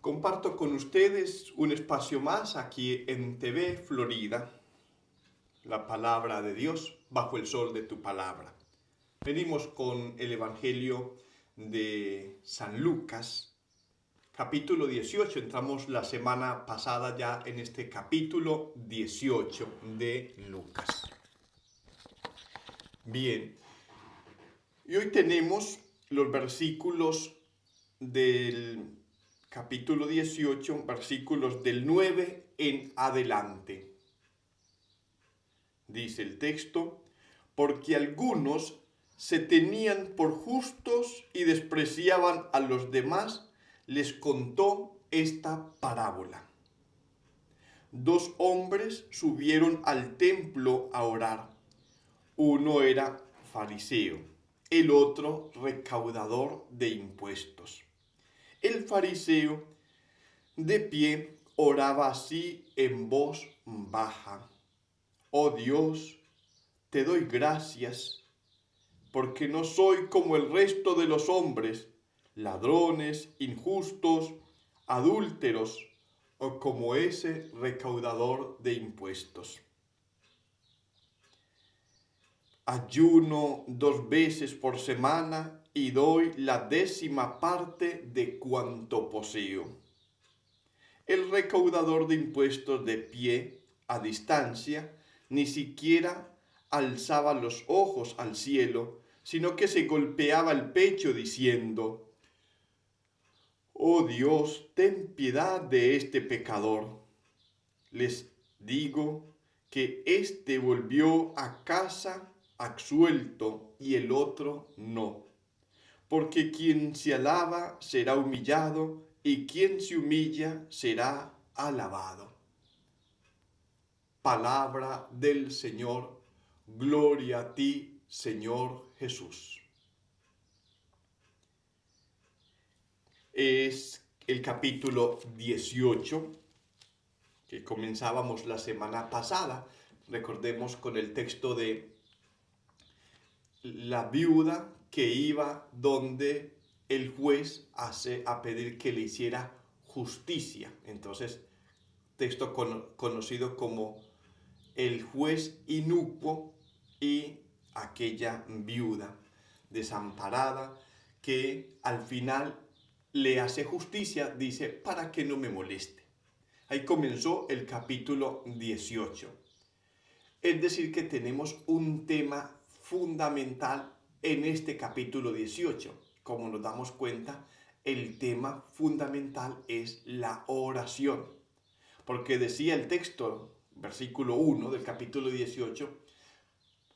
Comparto con ustedes un espacio más aquí en TV Florida, la palabra de Dios bajo el sol de tu palabra. Venimos con el Evangelio de San Lucas, capítulo 18. Entramos la semana pasada ya en este capítulo 18 de Lucas. Bien, y hoy tenemos los versículos del capítulo 18, versículos del 9 en adelante. Dice el texto: porque algunos se tenían por justos y despreciaban a los demás, les contó esta parábola. Dos hombres subieron al templo a orar. Uno era fariseo, el otro recaudador de impuestos. El fariseo, de pie, oraba así en voz baja: oh Dios, te doy gracias, porque no soy como el resto de los hombres, ladrones, injustos, adúlteros, o como ese recaudador de impuestos. Ayuno 2 veces por semana y doy la 10ª parte de cuanto poseo. El recaudador de impuestos, de pie, a distancia, ni siquiera alzaba los ojos al cielo, sino que se golpeaba el pecho diciendo: oh Dios, ten piedad de este pecador. Les digo que éste volvió a casa absuelto y el otro no. Porque quien se alaba será humillado, y quien se humilla será alabado. Palabra del Señor. Gloria a ti, Señor Jesús. Es el capítulo 18 que comenzábamos la semana pasada. Recordemos con el texto de la viuda que iba donde el juez a pedir que le hiciera justicia. Entonces, texto conocido como el juez inicuo y aquella viuda desamparada que al final le hace justicia, dice, para que no me moleste. Ahí comenzó el capítulo 18. Es decir, que tenemos un tema fundamental en este capítulo 18. Como nos damos cuenta, el tema fundamental es la oración. Porque decía el texto, versículo 1 del capítulo 18,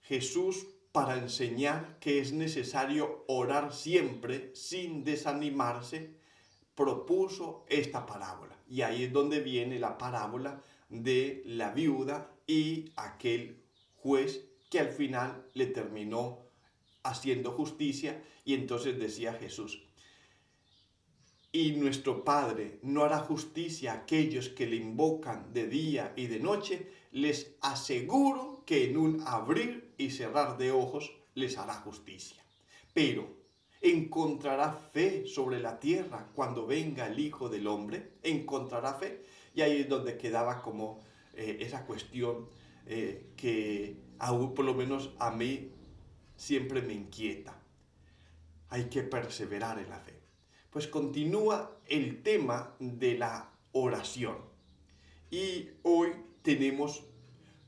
Jesús, para enseñar que es necesario orar siempre sin desanimarse, propuso esta parábola. Y ahí es donde viene la parábola de la viuda y aquel juez que al final le terminó haciendo justicia. Y entonces decía Jesús: y nuestro Padre no hará justicia a aquellos que le invocan de día y de noche. Les aseguro que en un abrir y cerrar de ojos les hará justicia. Pero ¿encontrará fe sobre la tierra cuando venga el Hijo del Hombre? ¿Encontrará fe? Y ahí es donde quedaba como esa cuestión que aún por lo menos a mí siempre me inquieta. Hay que perseverar en la fe. Pues continúa el tema de la oración. Y hoy tenemos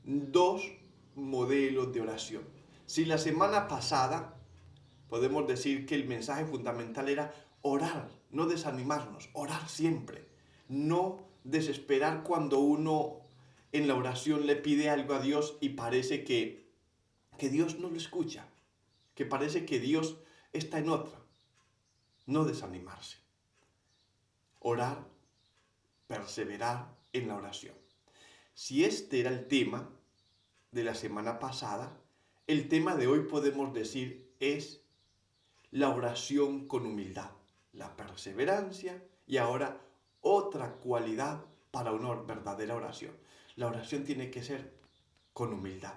2 modelos de oración. Si la semana pasada podemos decir que el mensaje fundamental era orar, no desanimarnos, orar siempre, no desesperar cuando uno en la oración le pide algo a Dios y parece que Dios no lo escucha, que parece que Dios está en otra. No desanimarse. Orar, perseverar en la oración. Si este era el tema de la semana pasada, el tema de hoy podemos decir es la oración con humildad, la perseverancia y ahora otra cualidad para una verdadera oración. La oración tiene que ser con humildad.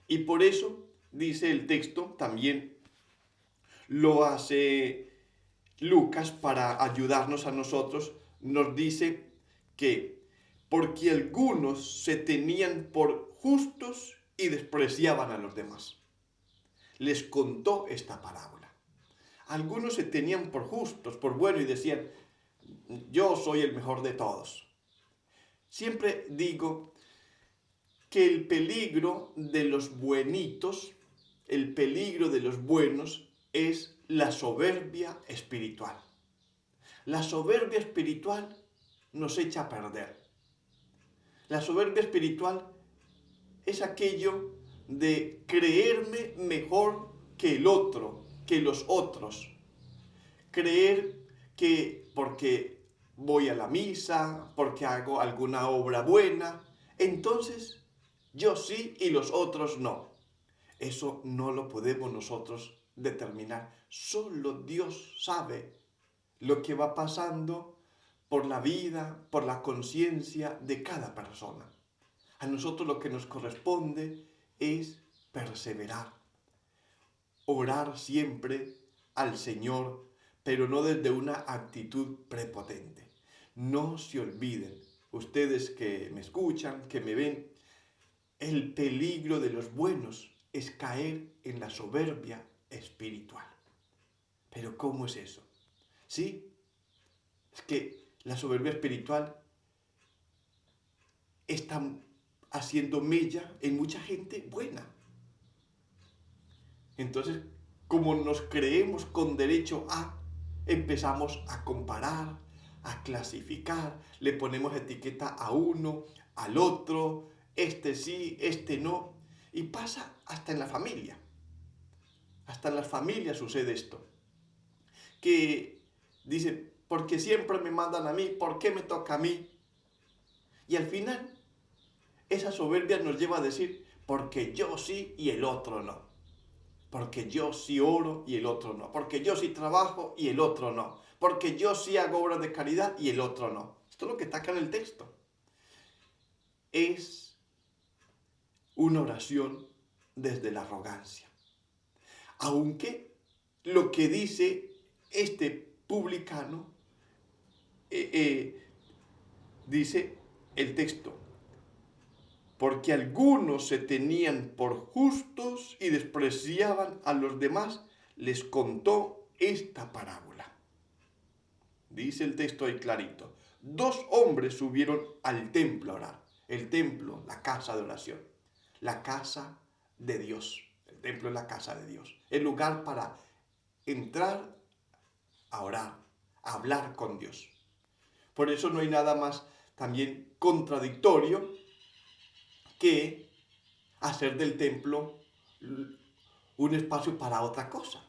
Y por eso, dice el texto, también lo hace Lucas para ayudarnos a nosotros nos dice que porque algunos se tenían por justos y despreciaban a los demás. Les contó esta parábola. Algunos se tenían por justos, por buenos y decían, yo soy el mejor de todos. Siempre digo que el peligro de los buenitos, el peligro de los buenos es la soberbia espiritual. La soberbia espiritual nos echa a perder. La soberbia espiritual es aquello de creerme mejor que el otro, que los otros. Creer que porque voy a la misa, porque hago alguna obra buena, entonces yo sí y los otros no. Eso no lo podemos nosotros determinar. Solo Dios sabe lo que va pasando por la vida, por la conciencia de cada persona. A nosotros lo que nos corresponde es perseverar, orar siempre al Señor, pero no desde una actitud prepotente. No se olviden, ustedes que me escuchan, que me ven, el peligro de los buenos es caer en la soberbia espiritual. Pero ¿cómo es eso? Sí, es que la soberbia espiritual está haciendo mella en mucha gente buena. Entonces, como nos creemos con derecho a, empezamos a comparar, a clasificar, le ponemos etiqueta a uno, al otro, este sí, este no, y pasa hasta en la familia. Hasta en las familias sucede esto, que dicen, porque siempre me mandan a mí, ¿por qué me toca a mí? Y al final, esa soberbia nos lleva a decir, porque yo sí y el otro no. Porque yo sí oro y el otro no. Porque yo sí trabajo y el otro no. Porque yo sí hago obras de caridad y el otro no. Esto es lo que está acá en el texto. Es una oración desde la arrogancia. Aunque lo que dice este publicano, dice el texto, porque algunos se tenían por justos y despreciaban a los demás, les contó esta parábola. Dice el texto ahí clarito. 2 hombres subieron al templo a orar. El templo, la casa de oración. La casa de Dios. El templo es la casa de Dios. El lugar para entrar a orar, a hablar con Dios. Por eso no hay nada más también contradictorio que hacer del templo un espacio para otra cosa.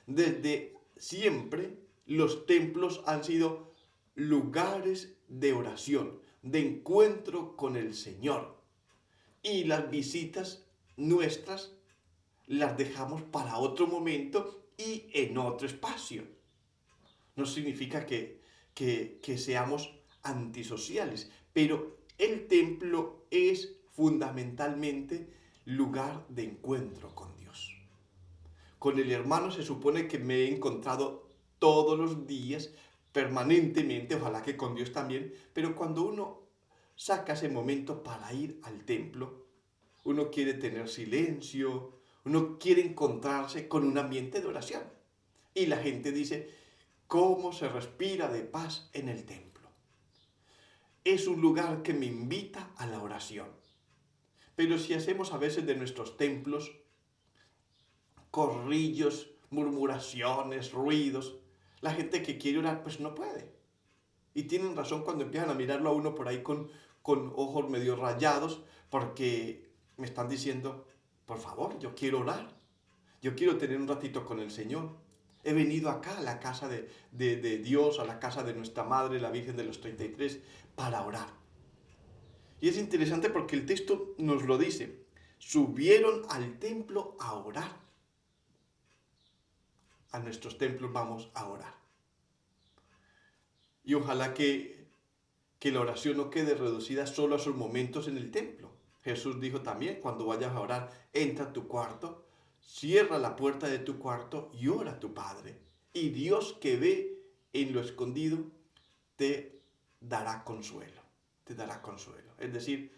Desde siempre los templos han sido lugares de oración, de encuentro con el Señor. Y las visitas nuestras las dejamos para otro momento y en otro espacio. No significa que seamos antisociales, pero el templo es fundamentalmente lugar de encuentro con Dios. Con el hermano se supone que me he encontrado todos los días, permanentemente, ojalá que con Dios también, pero cuando uno saca ese momento para ir al templo, uno quiere tener silencio, uno quiere encontrarse con un ambiente de oración. Y la gente dice, ¿cómo se respira de paz en el templo? Es un lugar que me invita a la oración. Pero si hacemos a veces de nuestros templos corrillos, murmuraciones, ruidos, la gente que quiere orar pues no puede. Y tienen razón cuando empiezan a mirarlo a uno por ahí con ojos medio rayados, porque me están diciendo, por favor, yo quiero orar, yo quiero tener un ratito con el Señor. He venido acá a la casa de Dios, a la casa de nuestra Madre, la Virgen de los 33, para orar. Y es interesante porque el texto nos lo dice, subieron al templo a orar. A nuestros templos vamos a orar. Y ojalá que la oración no quede reducida solo a sus momentos en el templo. Jesús dijo también, cuando vayas a orar, entra a tu cuarto, cierra la puerta de tu cuarto y ora a tu Padre. Y Dios que ve en lo escondido, te dará consuelo, te dará consuelo. Es decir,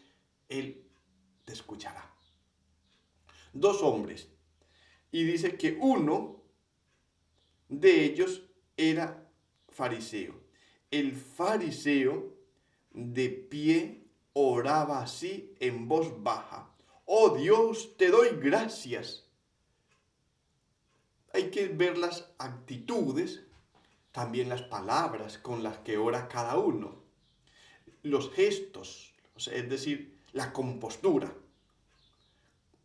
Él te escuchará. Dos hombres, y dice que uno de ellos era fariseo. El fariseo de pie oraba así en voz baja: oh Dios, te doy gracias. Hay que ver las actitudes, también las palabras con las que ora cada uno, los gestos, es decir, la compostura.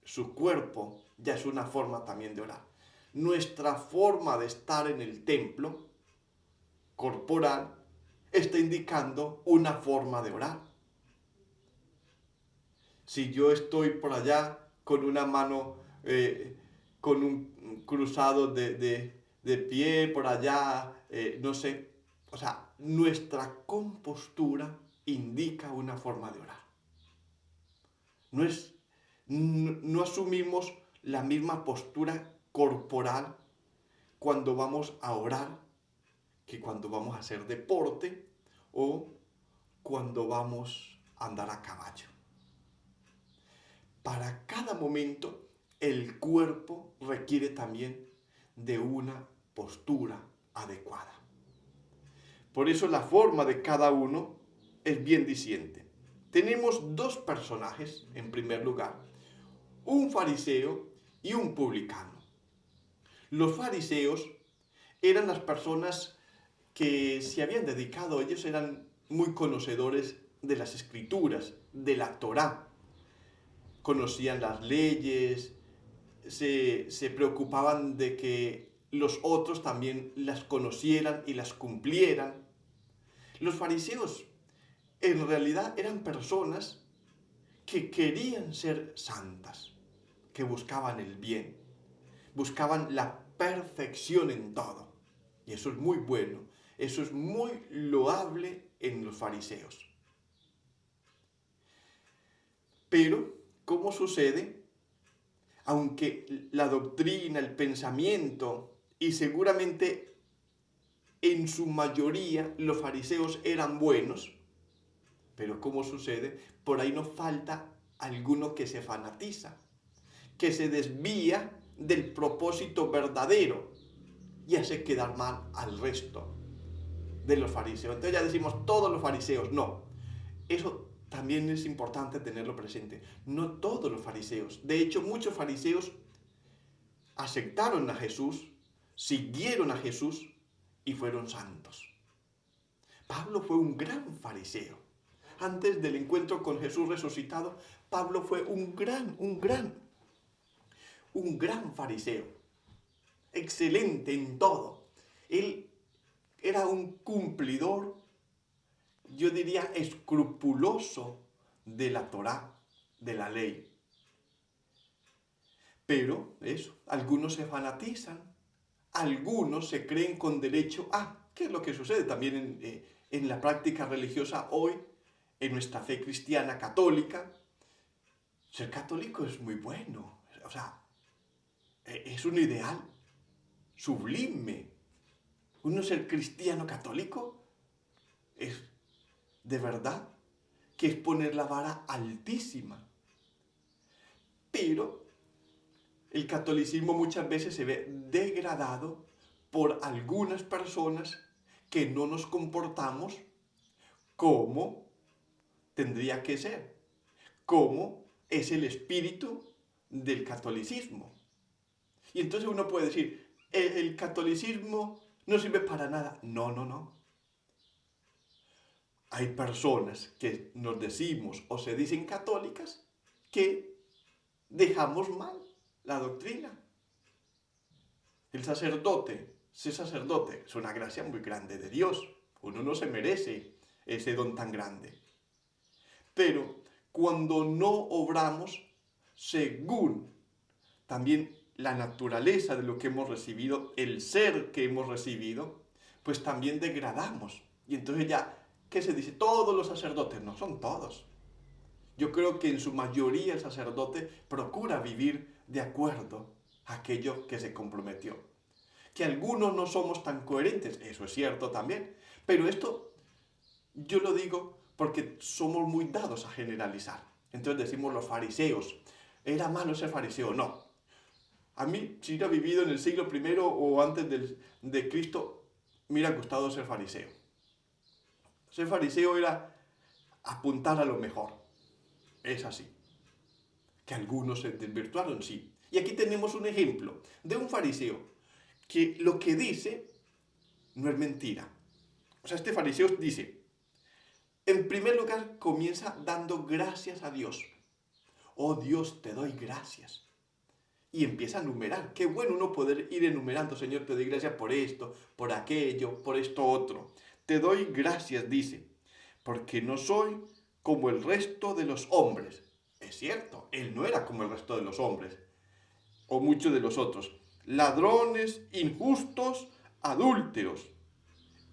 Su cuerpo ya es una forma también de orar. Nuestra forma de estar en el templo corporal está indicando una forma de orar. Si yo estoy por allá con una mano, con un cruzado de pie por allá, no sé, o sea, nuestra compostura indica una forma de orar. No asumimos la misma postura corporal cuando vamos a orar que cuando vamos a hacer deporte o cuando vamos a andar a caballo. Para cada momento, el cuerpo requiere también de una postura adecuada. Por eso la forma de cada uno es bien diciente. Tenemos dos personajes, en primer lugar, un fariseo y un publicano. Los fariseos eran las personas que se habían dedicado, ellos eran muy conocedores de las escrituras, de la Torá. Conocían las leyes, se preocupaban de que los otros también las conocieran y las cumplieran. Los fariseos en realidad eran personas que querían ser santas, que buscaban el bien, buscaban la perfección en todo. Y eso es muy bueno, eso es muy loable en los fariseos. Pero, ¿cómo sucede? Aunque la doctrina, el pensamiento y seguramente en su mayoría los fariseos eran buenos, pero ¿cómo sucede? Por ahí nos falta alguno que se fanatiza, que se desvía del propósito verdadero y hace quedar mal al resto de los fariseos. Entonces ya decimos todos los fariseos. No, eso también es importante tenerlo presente. No todos los fariseos. De hecho, muchos fariseos aceptaron a Jesús, siguieron a Jesús y fueron santos. Pablo fue un gran fariseo. Antes del encuentro con Jesús resucitado, Pablo fue un gran fariseo. Excelente en todo. Él era un cumplidor, yo diría escrupuloso de la Torá, de la ley. Pero eso, algunos se fanatizan, algunos se creen con derecho a, ¿qué es lo que sucede también en la práctica religiosa hoy, en nuestra fe cristiana católica? Ser católico es muy bueno, o sea, es un ideal sublime. Uno ser cristiano católico es de verdad que es poner la vara altísima. Pero el catolicismo muchas veces se ve degradado por algunas personas que no nos comportamos como tendría que ser, como es el espíritu del catolicismo. Y entonces uno puede decir, el catolicismo no sirve para nada. No. Hay personas que nos decimos o se dicen católicas que dejamos mal la doctrina. El sacerdote, ser sacerdote, es una gracia muy grande de Dios. Uno no se merece ese don tan grande. Pero cuando no obramos según también la naturaleza de lo que hemos recibido, el ser que hemos recibido, pues también degradamos. Y entonces ya, ¿qué se dice? Todos los sacerdotes, no son todos. Yo creo que en su mayoría el sacerdote procura vivir de acuerdo a aquello que se comprometió. Que algunos no somos tan coherentes, eso es cierto también, pero esto Yo lo digo porque somos muy dados a generalizar. Entonces decimos los fariseos, ¿era malo ser fariseo? No. A mí, si hubiera vivido en el siglo primero o antes de Cristo, me hubiera gustado ser fariseo. Ser fariseo era apuntar a lo mejor. Es así. Que algunos se desvirtuaron, sí. Y aquí tenemos un ejemplo de un fariseo que lo que dice no es mentira. O sea, este fariseo dice, en primer lugar, comienza dando gracias a Dios. Oh Dios, te doy gracias. Y empieza a enumerar. Qué bueno uno poder ir enumerando. Señor, te doy gracias por esto, por aquello, por esto otro. Te doy gracias, dice, porque no soy como el resto de los hombres. Es cierto, él no era como el resto de los hombres, o muchos de los otros. Ladrones, injustos, adúlteros.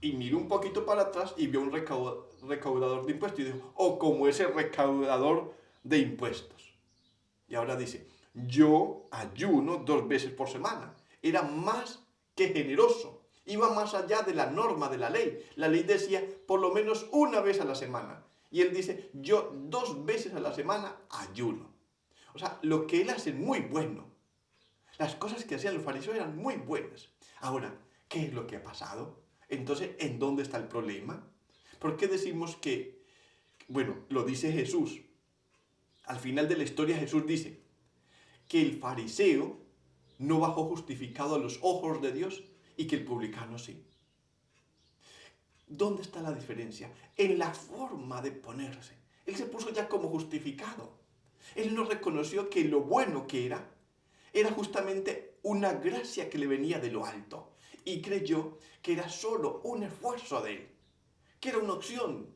Y miró un poquito para atrás y vio un recaudador de impuestos y dijo, oh, como ese recaudador de impuestos. Y ahora dice, yo ayuno 2 veces por semana. Era más que generoso. Iba más allá de la norma de la ley. La ley decía por lo menos una vez a la semana. Y él dice, yo 2 veces a la semana ayuno. O sea, lo que él hace es muy bueno. Las cosas que hacían los fariseos eran muy buenas. Ahora, ¿qué es lo que ha pasado? Entonces, ¿en dónde está el problema? ¿Por qué decimos que, bueno, lo dice Jesús? Al final de la historia Jesús dice que el fariseo no bajó justificado a los ojos de Dios y que el publicano sí. ¿Dónde está la diferencia? En la forma de ponerse. Él se puso ya como justificado. Él no reconoció que lo bueno que era justamente una gracia que le venía de lo alto. Y creyó que era solo un esfuerzo de él, que era una opción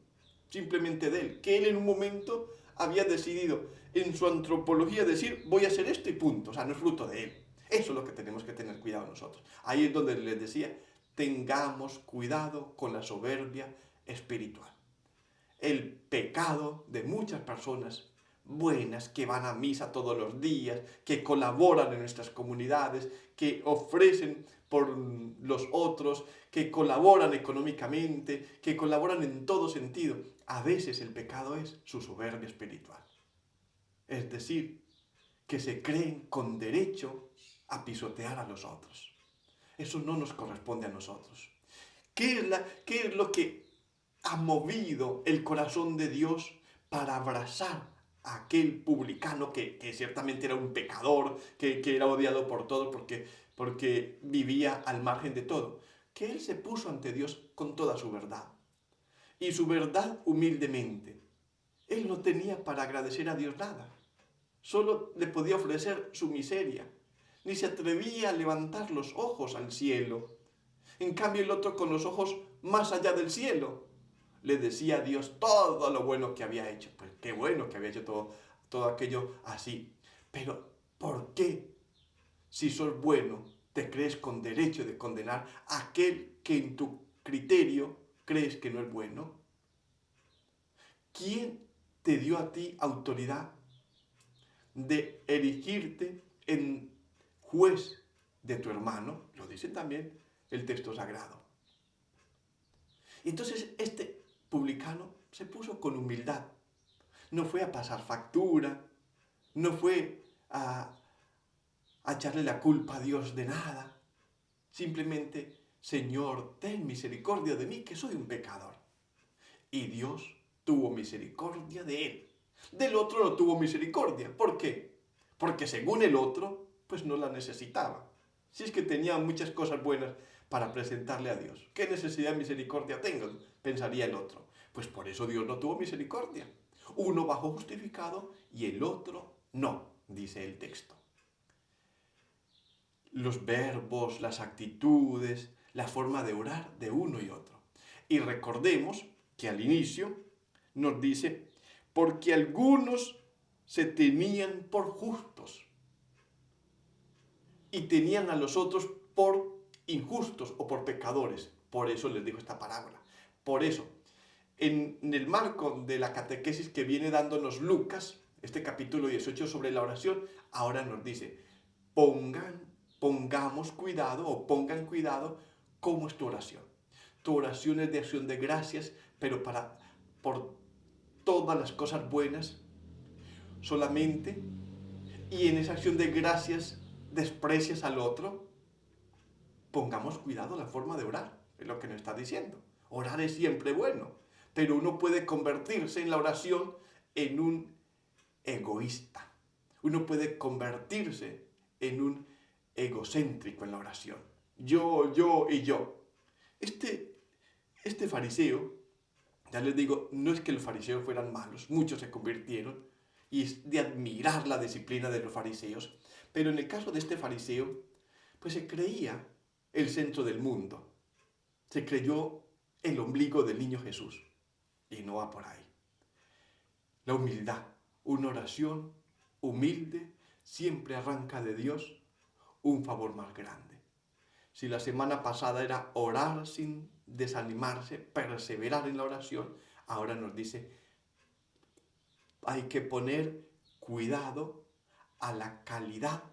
simplemente de él, que él en un momento había decidido en su antropología decir voy a hacer esto y punto, o sea, no es fruto de él. Eso es lo que tenemos que tener cuidado nosotros. Ahí es donde les decía, tengamos cuidado con la soberbia espiritual. El pecado de muchas personas buenas que van a misa todos los días, que colaboran en nuestras comunidades, que ofrecen por los otros, que colaboran económicamente, que colaboran en todo sentido. A veces el pecado es su soberbia espiritual. Es decir, que se creen con derecho a pisotear a los otros. Eso no nos corresponde a nosotros. ¿Qué es lo que ha movido el corazón de Dios para abrazar a aquel publicano que ciertamente era un pecador, que era odiado por todos porque vivía al margen de todo? Que él se puso ante Dios con toda su verdad. Y su verdad humildemente. Él no tenía para agradecer a Dios nada. Solo le podía ofrecer su miseria. Ni se atrevía a levantar los ojos al cielo. En cambio el otro con los ojos más allá del cielo le decía a Dios todo lo bueno que había hecho. Pues qué bueno que había hecho todo aquello así. Pero ¿por qué, si sos bueno, te crees con derecho de condenar a aquel que en tu criterio crees que no es bueno? ¿Quién te dio a ti autoridad de erigirte en juez de tu hermano? Lo dice también el texto sagrado. Y entonces este publicano se puso con humildad. No fue a pasar factura, no fue a echarle la culpa a Dios de nada. Simplemente, Señor, ten misericordia de mí, que soy un pecador. Y Dios tuvo misericordia de él. Del otro no tuvo misericordia. ¿Por qué? Porque según el otro, pues no la necesitaba. Si es que tenía muchas cosas buenas para presentarle a Dios. ¿Qué necesidad de misericordia tengo? Pensaría el otro. Pues por eso Dios no tuvo misericordia. Uno bajó justificado y el otro no, dice el texto. Los verbos, las actitudes, la forma de orar de uno y otro. Y recordemos que al inicio nos dice, porque algunos se tenían por justos y tenían a los otros por injustos o por pecadores. Por eso les digo esta parábola. Por eso, en el marco de la catequesis que viene dándonos Lucas, este capítulo 18 sobre la oración, ahora nos dice, pongamos cuidado o pongan cuidado cómo es tu oración. tu oración es de acción de gracias, pero por todas las cosas buenas solamente, y en esa acción de gracias desprecias al otro, pongamos cuidado la forma de orar, es lo que nos está diciendo. Orar es siempre bueno, pero uno puede convertirse en la oración en un egoísta. Uno puede convertirse en un egocéntrico en la oración. Yo y yo. Este fariseo, ya les digo, no es que los fariseos fueran malos, muchos se convirtieron, y es de admirar la disciplina de los fariseos, pero en el caso de este fariseo, pues se creía el centro del mundo, se creyó el ombligo del niño Jesús, y no va por ahí. La humildad, una oración humilde, siempre arranca de Dios un favor más grande. Si la semana pasada era orar sin desanimarse, perseverar en la oración, ahora nos dice, hay que poner cuidado a la calidad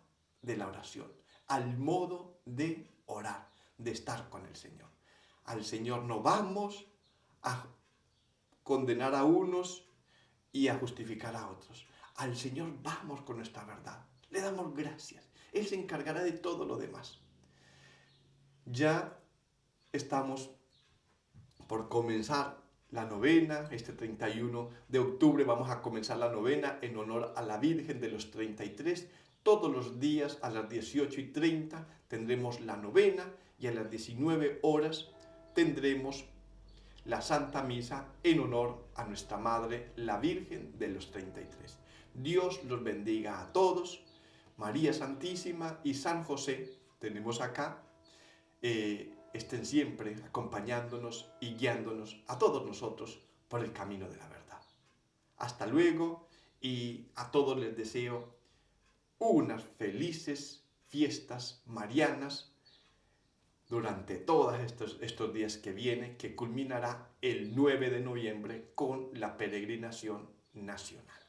de la oración, al modo de orar, de estar con el Señor. Al Señor no vamos a condenar a unos y a justificar a otros. Al Señor vamos con nuestra verdad. Le damos gracias. Él se encargará de todo lo demás. Ya estamos por comenzar la novena. Este 31 de octubre vamos a comenzar la novena en honor a la Virgen de los 33. Todos los días a las 18:30 tendremos la novena y a las 19 horas tendremos la Santa Misa en honor a nuestra Madre, la Virgen de los 33. Dios los bendiga a todos. María Santísima y San José, tenemos acá, estén siempre acompañándonos y guiándonos a todos nosotros por el camino de la verdad. Hasta luego, y a todos les deseo unas felices fiestas marianas durante todos estos días que vienen, que culminará el 9 de noviembre con la peregrinación nacional.